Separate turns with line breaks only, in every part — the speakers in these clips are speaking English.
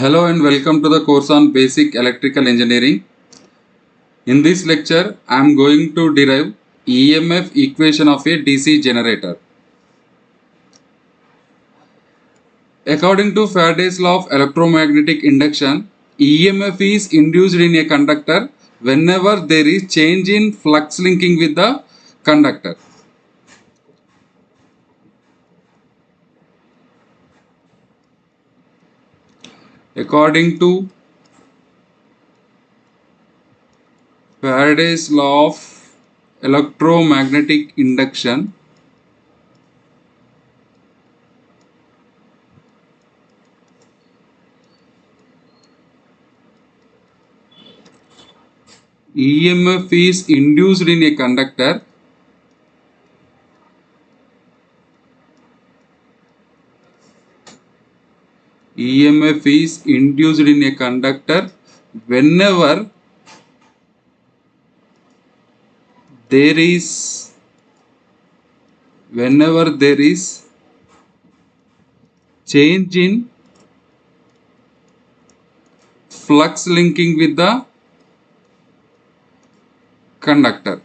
Hello and welcome to the course on Basic Electrical Engineering. In this lecture, I am going to derive EMF equation of a DC generator. According to Faraday's law of electromagnetic induction, EMF is induced in a conductor whenever there is change in flux linking with the conductor. According to Faraday's law of electromagnetic induction, EMF is induced in a conductor EMF is induced in a conductor whenever there is change in flux linking with the conductor.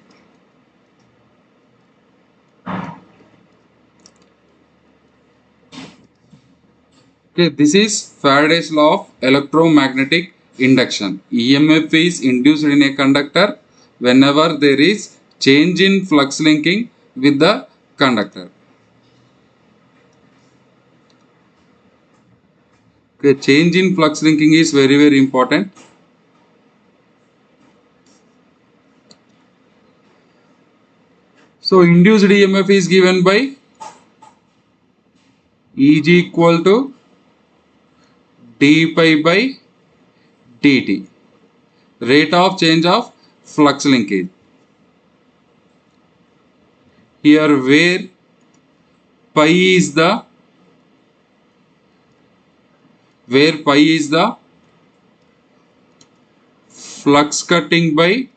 Okay, this is Faraday's law of electromagnetic induction. EMF is induced in a conductor whenever there is change in flux linking with the conductor. Okay, change in flux linking is very important. So induced EMF is given by Eg equal to d pi by dt, rate of change of flux linkage. Here where pi is the flux cutting by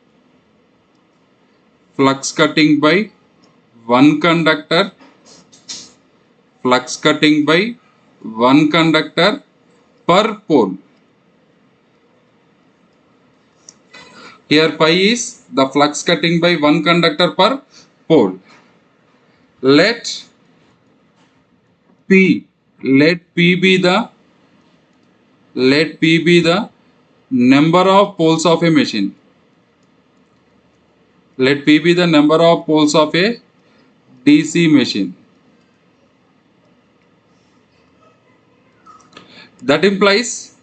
one conductor per pole. Here pi is the flux cutting by one conductor per pole. Let P be the number of poles of a machine. Let P be the number of poles of a DC machine. That implies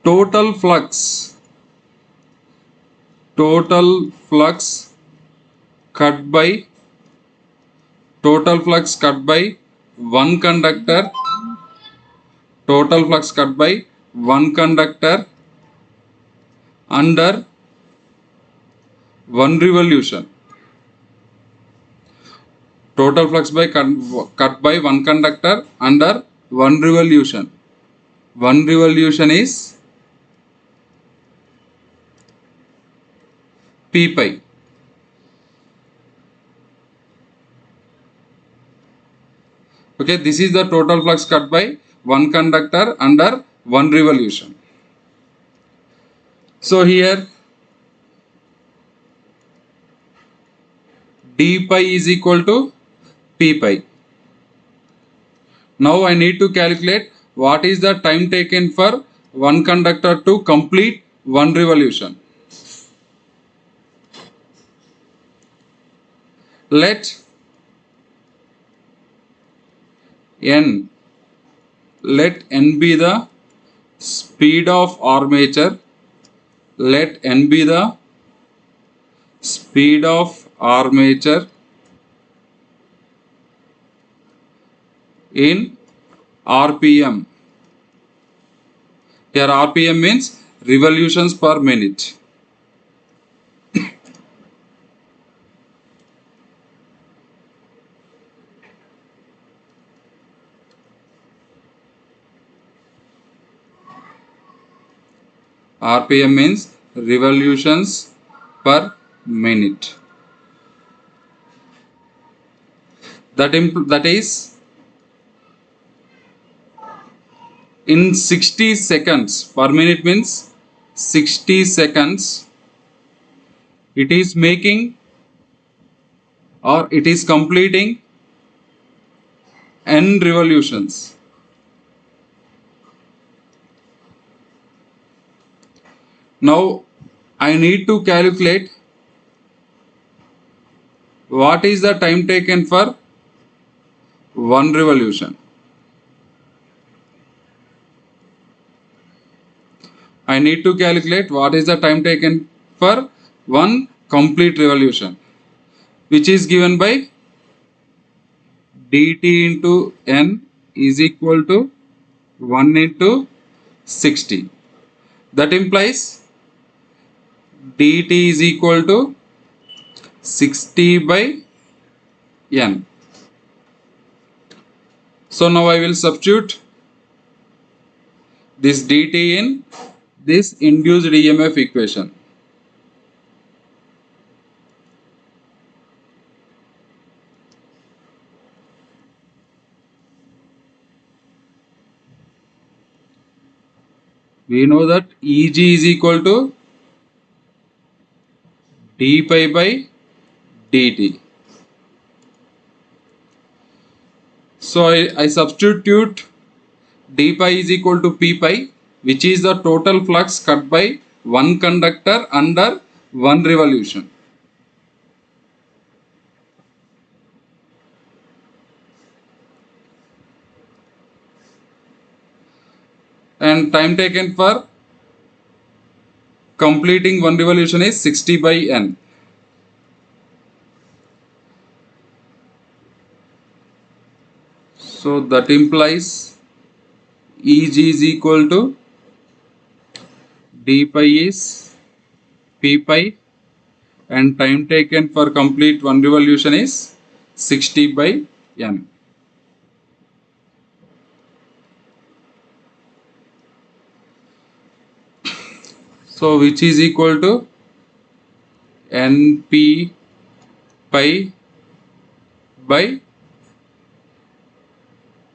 total flux cut by one conductor under one revolution. Total flux cut by one conductor under one revolution. One revolution is P pi. Okay, this is the total flux cut by one conductor under one revolution. So here d pi is equal to P pi. Now I need to calculate what is the time taken for one conductor to complete one revolution. Let n be the speed of armature. In RPM. Here RPM means revolutions per minute. RPM means revolutions per minute. that is in 60 seconds per minute means 60 seconds it is making or it is completing n revolutions. Now I need to calculate what is the time taken for one revolution. I need to calculate what is the time taken for one complete revolution, which is given by dt into n is equal to 1 into 60. That implies dt is equal to 60 by n. So now I will substitute this dt in this induced EMF equation. We know that Eg is equal to d pi by dt. So I substitute d pi is equal to p pi, which is the total flux cut by one conductor under one revolution. And time taken for completing one revolution is 60 by n. So that implies Eg is equal to d pi is p pi and time taken for complete one revolution is 60 by n. So which is equal to np pi by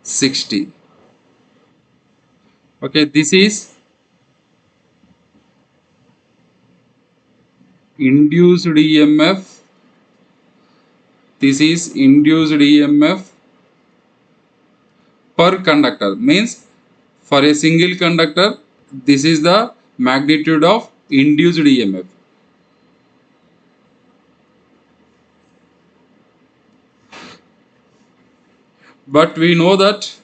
60. Okay, this is induced EMF. This is induced EMF per conductor, means for a single conductor this is the magnitude of induced EMF. But we know that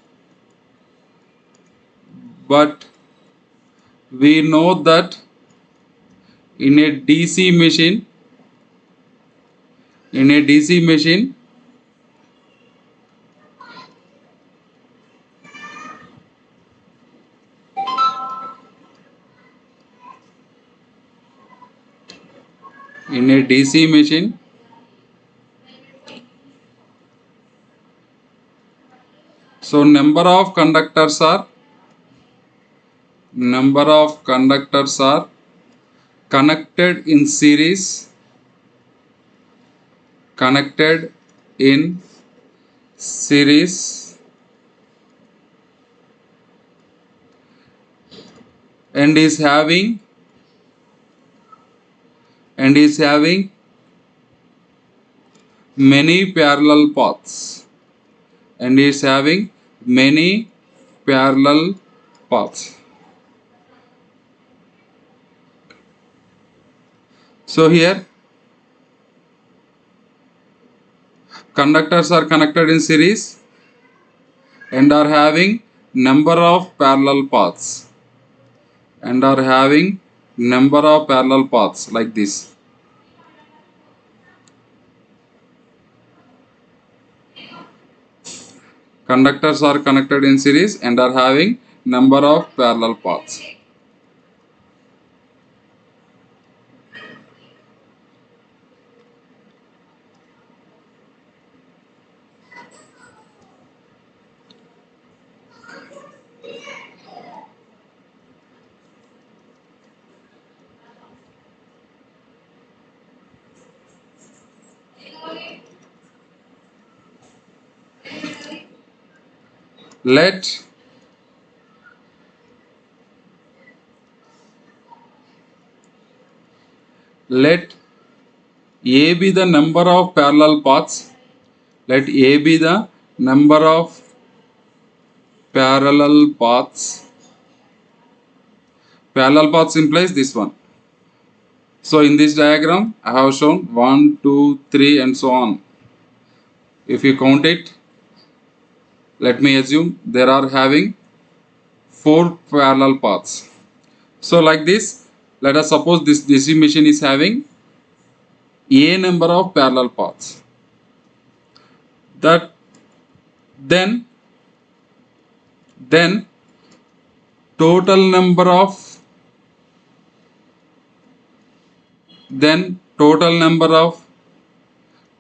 but we know that in a DC machine in a DC machine in a DC machine so number of conductors are connected in series and is having many parallel paths and is having many parallel paths. So here conductors are connected in series and are having number of parallel paths like this. Conductors are connected in series and are having number of parallel paths. let let A be the number of parallel paths. Let A be the number of parallel paths. Parallel paths implies this one. So in this diagram, I have shown 1, 2, 3 and so on. If you count it, let me assume there are having 4 parallel paths. So like this, let us suppose this DC machine is having A number of parallel paths. That then total number of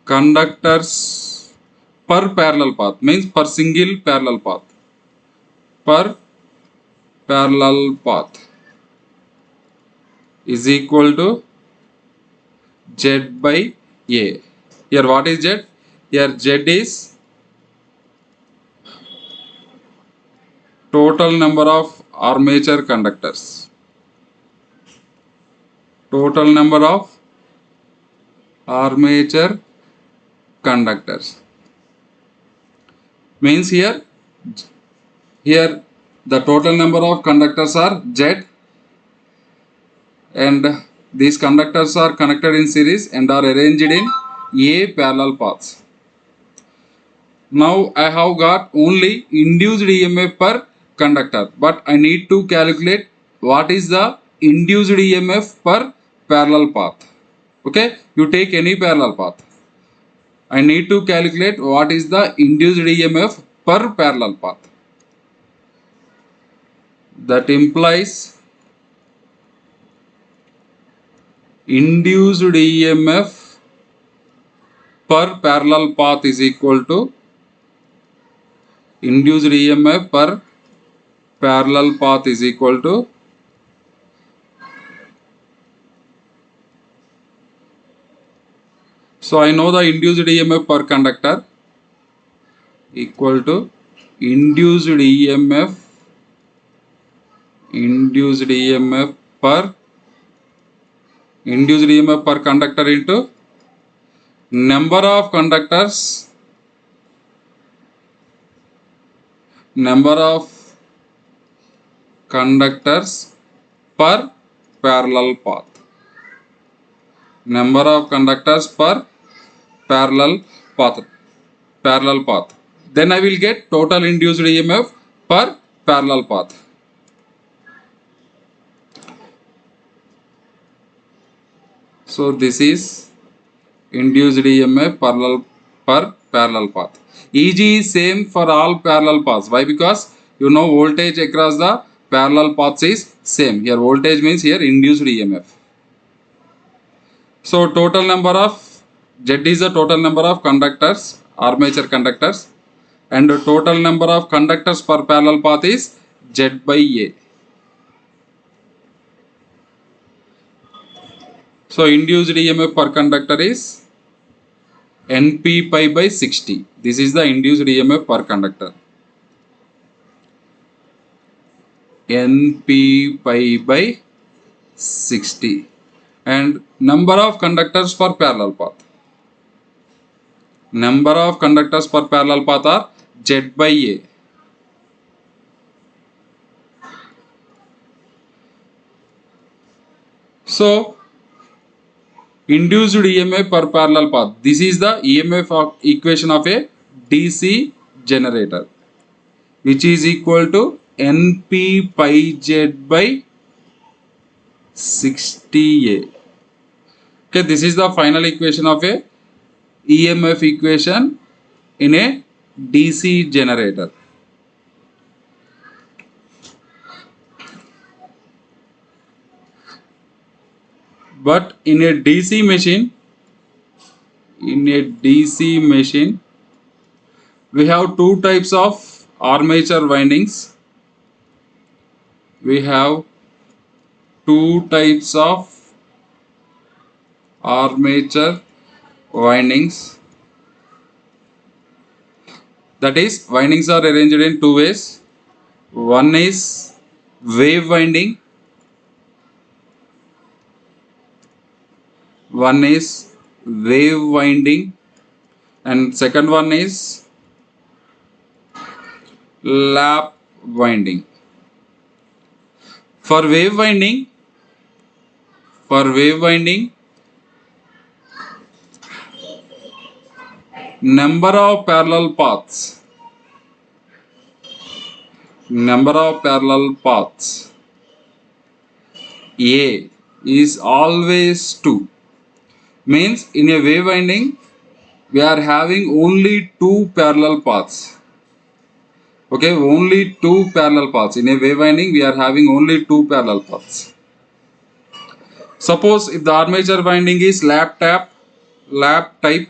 conductors per parallel path means per single parallel path is equal to Z by A. Here what is Z? Here Z is total number of armature conductors. Total number of armature conductors means here the total number of conductors are Z, and these conductors are connected in series and are arranged in A parallel paths. Now I have got only induced EMF per conductor, but I need to calculate what is the induced EMF per parallel path. Okay, you take any parallel path. I need to calculate what is the induced EMF per parallel path. That implies induced EMF per parallel path is equal to induced EMF per parallel path is equal to so I know the induced EMF per conductor equal to induced EMF per conductor into number of conductors per parallel path. Number of conductors per parallel path. Then I will get total induced EMF per parallel path. So this is induced EMF per parallel path. EG is same for all parallel paths. Why? Because you know voltage across the parallel paths is same. Here voltage means here induced EMF. So total number of Z is the total number of conductors, armature conductors, and the total number of conductors per parallel path is Z by A. So induced EMF per conductor is NP pi by 60. This is the induced EMF per conductor. NP pi by 60. And number of conductors per parallel path. Number of conductors per parallel path are Z by A. So induced EMF per parallel path. This is the EMF equation of a DC generator, which is equal to NP pi Z by 60A. Okay, this is the final equation of a EMF equation in a DC generator. But in a DC machine, we have two types of armature windings. We have two types of armature windings. That is, windings are arranged in two ways. One is wave winding, one is wave winding, and second one is lap winding. For wave winding, for wave winding, number of parallel paths, number of parallel paths A is always 2. Means in a wave winding, we are having only two parallel paths. Okay, only two parallel paths. In a wave winding, we are having only two parallel paths. Suppose if the armature winding is lap type,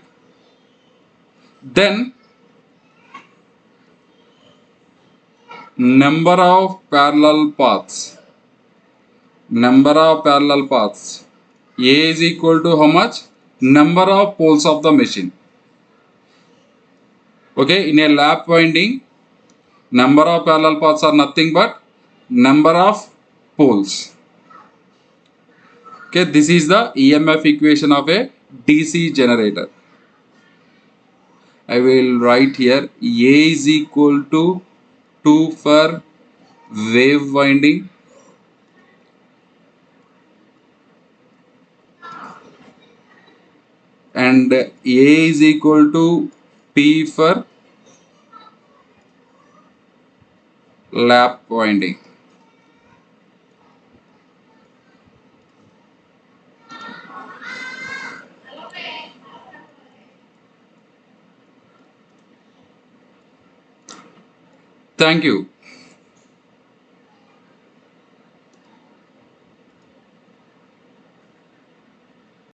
then number of parallel paths, number of parallel paths, A is equal to how much? Number of poles of the machine. Okay, in a lap winding, number of parallel paths are nothing but number of poles. Okay, this is the EMF equation of a DC generator. I will write here A is equal to 2 for wave winding, and A is equal to P for lap winding. Thank you.